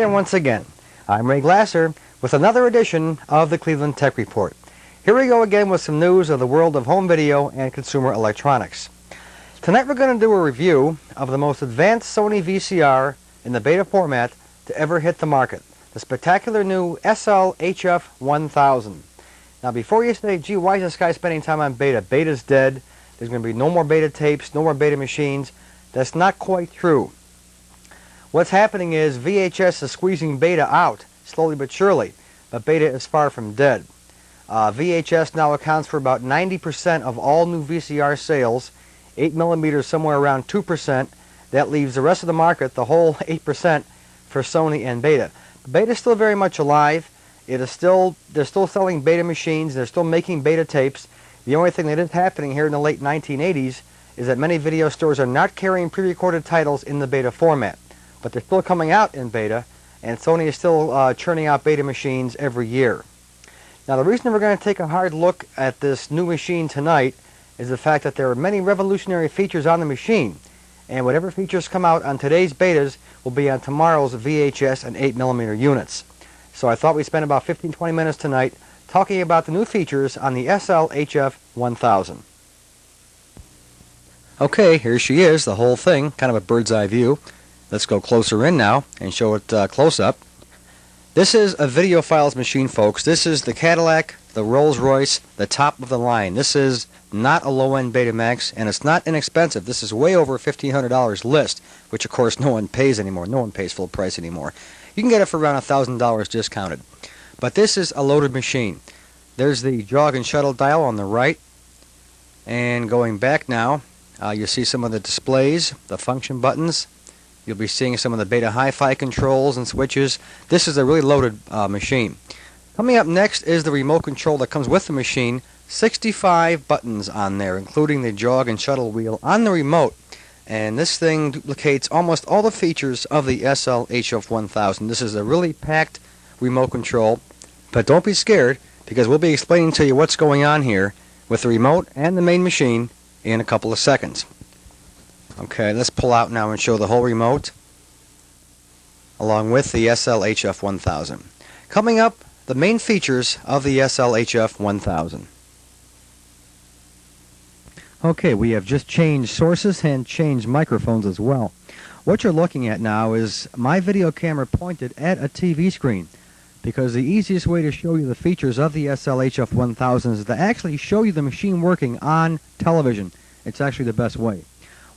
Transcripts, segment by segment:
there once again. I'm Ray Glasser with another edition of the Cleveland Tech Report. Here we go again with some news of the world of home video and consumer electronics. Tonight we're going to do a review of the most advanced Sony VCR in the beta format to ever hit the market, the spectacular new SL-HF1000. Now before you say, gee, why is this guy spending time on beta? Beta's dead. There's going to be no more beta tapes, no more beta machines. That's not quite true. What's happening is VHS is squeezing beta out, slowly but surely, but beta is far from dead. VHS now accounts for about 90% of all new VCR sales, 8mm somewhere around 2%. That leaves the rest of the market, the whole 8%, for Sony and beta. Beta is still very much alive. They're still selling beta machines. They're still making beta tapes. The only thing that is happening here in the late 1980s is that many video stores are not carrying pre-recorded titles in the beta format. But they're still coming out in beta, and Sony is still churning out beta machines every year. Now the reason we're going to take a hard look at this new machine tonight is the fact that there are many revolutionary features on the machine, and whatever features come out on today's betas will be on tomorrow's VHS and 8mm units. So I thought we'd spend about 15-20 minutes tonight talking about the new features on the SL-HF1000. Okay, here she is, the whole thing, kind of a bird's eye view. Let's go closer in now and show it close up. This is a video files machine, folks. This is the Cadillac, the Rolls-Royce, the top of the line. This is not a low-end Betamax, and it's not inexpensive. This is way over $1,500 list, which of course no one pays anymore. No one pays full price anymore. You can get it for around $1,000 discounted. But this is a loaded machine. There's the jog and shuttle dial on the right. And going back now, you see some of the displays, the function buttons. You'll be seeing some of the beta HiFi controls and switches. This is a really loaded machine. Coming up next is the remote control that comes with the machine. 65 buttons on there, including the jog and shuttle wheel on the remote. And this thing duplicates almost all the features of the SL-HF1000. This is a really packed remote control. But don't be scared, because we'll be explaining to you what's going on here with the remote and the main machine in a couple of seconds. Okay, let's pull out now and show the whole remote along with the SL-HF1000. Coming up, the main features of the SL-HF1000. Okay, we have just changed sources and changed microphones as well. What you're looking at now is my video camera pointed at a TV screen, because the easiest way to show you the features of the SL-HF1000 is to actually show you the machine working on television. It's actually the best way.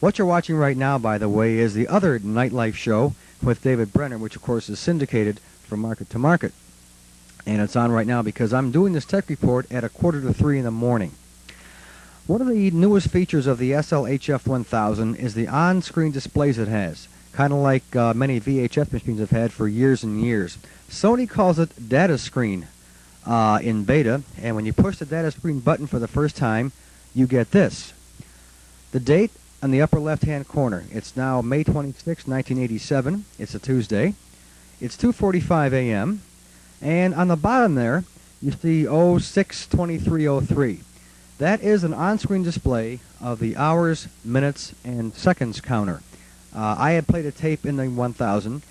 What you're watching right now, by the way, is the other NightLife show with David Brenner, which of course is syndicated from market to market. And it's on right now because I'm doing this tech report at 2:45 in the morning. One of the newest features of the SL-HF1000 is the on-screen displays it has, kind of like many VHS machines have had for years and years. Sony calls it data screen in beta, and when you push the data screen button for the first time, you get this. The date on the upper left-hand corner. It's now May 26, 1987. It's a Tuesday. It's 2:45 a.m. And on the bottom there, you see 06-2303. That is an on-screen display of the hours, minutes, and seconds counter. I had played a tape in the 1000,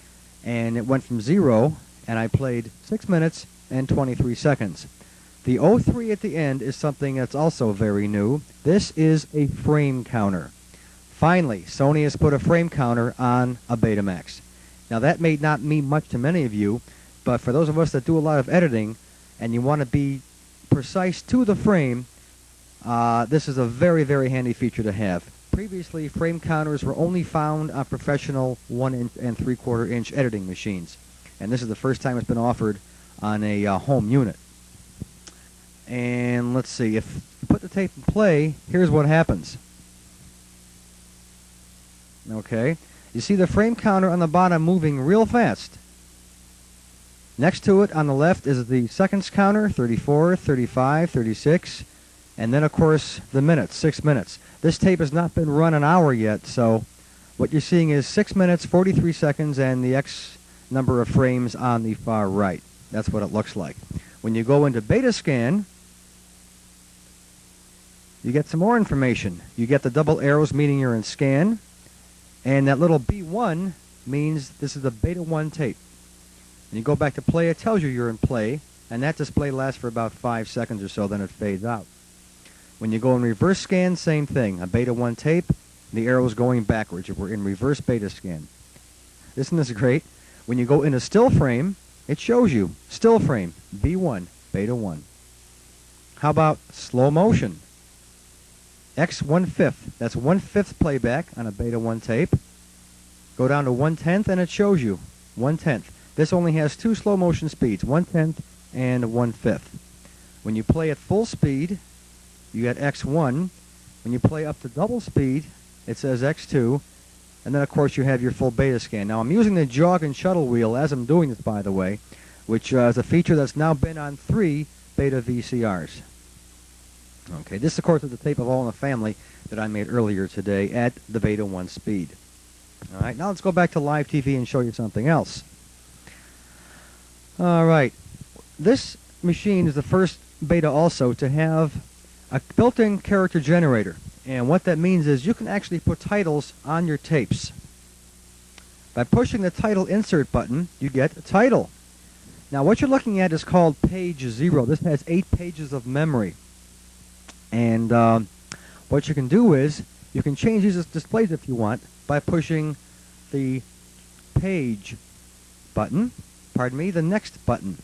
and it went from 0, and I played 6 minutes and 23 seconds. The 03 at the end is something that's also very new. This is a frame counter. Finally, Sony has put a frame counter on a Betamax. Now that may not mean much to many of you, but for those of us that do a lot of editing and you want to be precise to the frame, this is a very, very handy feature to have. Previously, frame counters were only found on professional 1" and 3/4" editing machines. And this is the first time it's been offered on a home unit. And let's see, if you put the tape in play, here's what happens. Okay, you see the frame counter on the bottom moving real fast. Next to it on the left is the seconds counter, 34, 35, 36, and then of course the minutes, 6 minutes. This tape has not been run an hour yet, so what you're seeing is 6 minutes, 43 seconds, and the X number of frames on the far right. That's what it looks like. When you go into beta scan, you get some more information. You get the double arrows meaning you're in scan, and that little B1 means this is a beta 1 tape. And you go back to play, it tells you you're in play, and that display lasts for about 5 seconds or so, then it fades out. When you go in reverse scan, same thing. A beta 1 tape, the arrow is going backwards. We're in reverse beta scan. Isn't this great? When you go in a still frame, it shows you still frame, B1, beta 1. How about slow motion? X 1/5. That's 1/5 playback on a beta 1 tape. Go down to 1/10 and it shows you 1/10. This only has two slow motion speeds, 1/10 and 1/5. When you play at full speed, you get X1. When you play up to double speed, it says X2. And then, of course, you have your full beta scan. Now, I'm using the jog and shuttle wheel as I'm doing this, by the way, which is a feature that's now been on 3 beta VCRs. Okay, this, of course, is the tape of All in the Family that I made earlier today at the beta 1 speed. All right, now let's go back to live TV and show you something else. All right, this machine is the first beta also to have a built-in character generator. And what that means is you can actually put titles on your tapes. By pushing the title insert button, you get a title. Now what you're looking at is called page 0. This has 8 pages of memory. And what you can do is you can change these displays if you want by pushing the page button, the next button.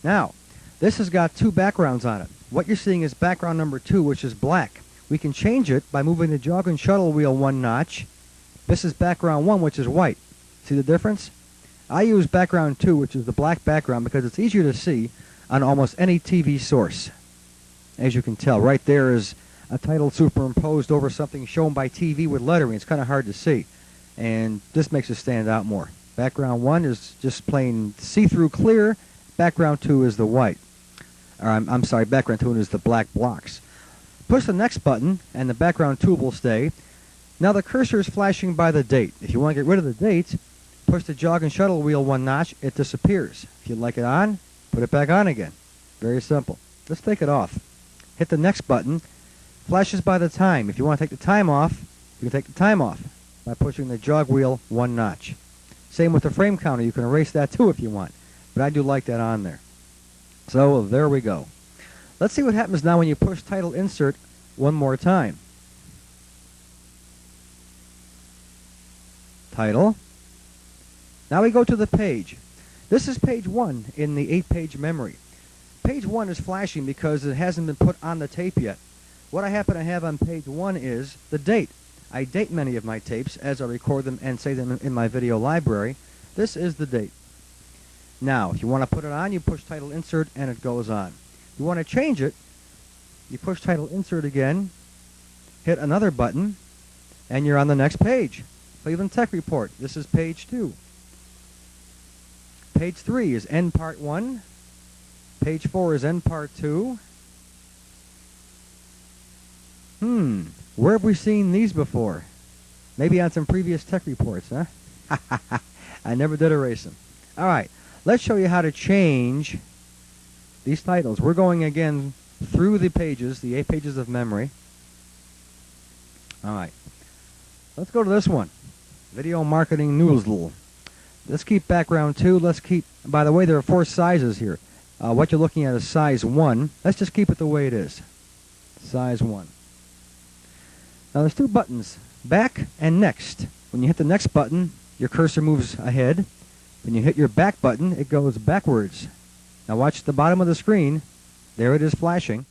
Now, this has got 2 backgrounds on it. What you're seeing is background number 2, which is black. We can change it by moving the jog and shuttle wheel 1 notch. This is background 1, which is white. See the difference? I use background 2, which is the black background, because it's easier to see on almost any TV source. As you can tell, right there is a title superimposed over something shown by TV with lettering. It's kind of hard to see. And this makes it stand out more. Background 1 is just plain see-through clear. Background 2 is the white. Or I'm sorry, background 2 is the black blocks. Push the next button, and the background 2 will stay. Now the cursor is flashing by the date. If you want to get rid of the date, push the jog and shuttle wheel 1 notch, it disappears. If you like it on, put it back on again. Very simple. Let's take it off. Hit the next button, flashes by the time. If you want to take the time off, you can take the time off by pushing the jog wheel 1 notch. Same with the frame counter. You can erase that too if you want, but I do like that on there. So there we go. Let's see what happens now when you push title insert 1 more time. Title. Now we go to the page. This is page 1 in the 8-page memory. Page 1 is flashing because it hasn't been put on the tape yet. What I happen to have on page 1 is the date. I date many of my tapes as I record them and save them in my video library. This is the date. Now, if you want to put it on, you push title insert and it goes on. If you want to change it, you push title insert again, hit another button, and you're on the next page. Cleveland Tech Report. This is page 2. Page 3 is end part 1. Page 4 is end part 2. Where have we seen these before? Maybe on some previous tech reports, huh? I never did erase them. All right, let's show you how to change these titles. We're going again through the pages, the 8 pages of memory. All right, let's go to this one. Video Marketing Newsletter. Let's keep background 2. Let's keep, by the way, there are 4 sizes here. What you're looking at is size 1. Let's just keep it the way it is. Size 1. Now there's 2 buttons, back and next. When you hit the next button, your cursor moves ahead. When you hit your back button, it goes backwards. Now watch the bottom of the screen. There it is flashing.